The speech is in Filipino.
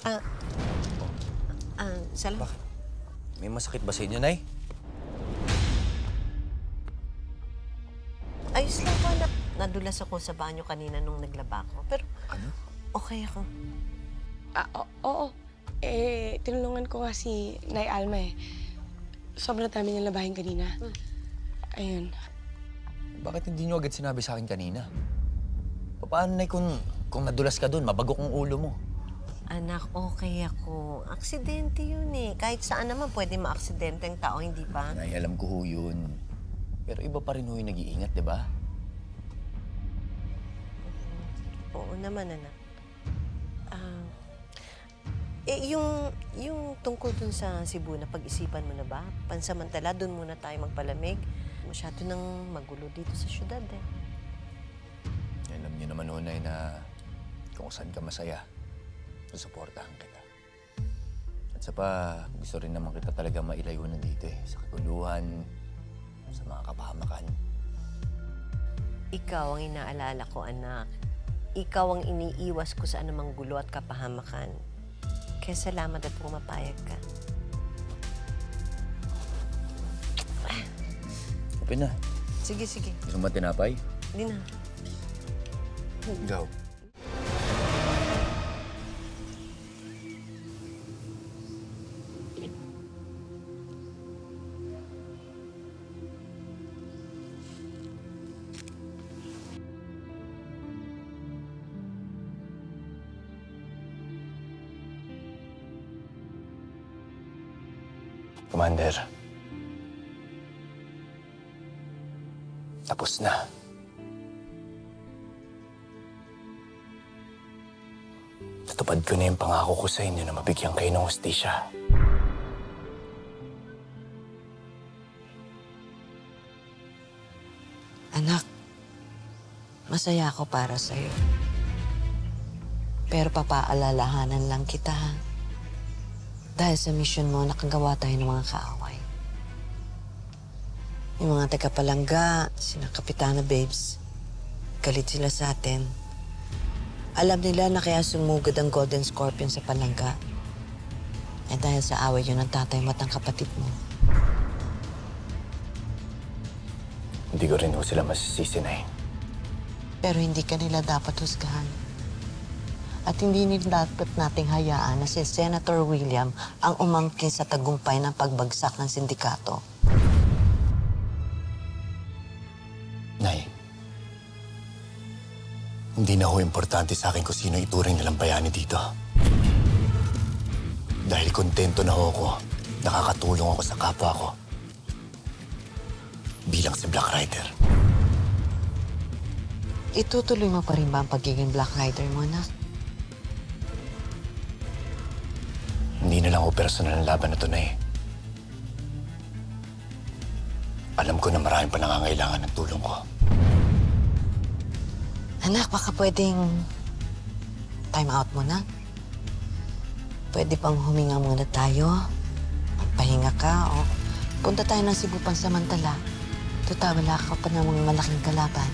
Ah, salamat. Bakit? May masakit ba sa inyo, Nay? Ayos lang po, anak. Nadulas ako sa banyo kanina nung naglaba ako. Pero, Ano? okay ako. Oo. Tinulungan ko nga si Nay Alma eh. Sobrang dami niyang labahin kanina. Ayun. Bakit hindi nyo agad sinabi sa akin kanina? Paano, Nay, kung nadulas ka doon, mabagok ang ulo mo? Anak, okay ako. Aksidente yun eh. Kahit saan naman pwede ma-aksidente ang tao, hindi ba? Nay, alam ko ho yun. Pero iba pa rin ho yung nag-iingat, di ba? Oo naman, anak. Yung tungkol dun sa Cebu na pag-isipan mo na ba? Pansamantala, dun muna tayo magpalamig. Masyado nang magulo dito sa syudad eh. Alam niyo naman ho, Nay, na kung saan ka masaya, susuportahan kita. At sa pa, gusto rin naman kita talaga mailayo na dito eh. Sa kaguluhan, sa mga kapahamakan. Ikaw ang inaalala ko, anak. Ikaw ang iniiwas ko sa anumang gulo at kapahamakan. Kaya salamat at pumapayag ka. Open na. Sige. Gusto mo tinapay? Hindi na. Go. Commander, tapos na. Natupad ko na yung pangako ko sa inyo na mabigyan kayo ng hustisya. Anak, masaya ako para sa'yo. Pero papaalalahanan lang kita, ha? Dahil sa mission mo, nakagawa tayo ng mga kaaway. Yung mga taga-palangga, sina Kapitana Babes, galit sila sa atin. Alam nila na kaya sumugod ang Golden Scorpion sa palangga. Eh dahil sa away yun ang tatay mo at ang kapatid mo. Hindi ko rin ho sila masisisi, Nay. Pero hindi ka nila dapat husgahan. At hindi nila dapat nating hayaan na si Senator William ang umangkin sa tagumpay ng pagbagsak ng sindikato. Nay, hindi na ho importante sa akin kung sino ituring nilang bayani dito. Dahil kontento na ho ako, nakakatulong ako sa kapwa ko. Bilang si Black Rider. Itutuloy mo pa rin ba ang pagiging Black Rider mo, anak? Hindi na lang ho personal ang laban na to, Nay. Alam ko na maraming pa nangangailangan ng tulong ko. Anak, baka pwedeng time out muna. Pwede pang huminga muna tayo. Magpahinga ka o punta tayo ng Cebu pansamantala. Tuta, wala ka pa ng mga malaking kalaban.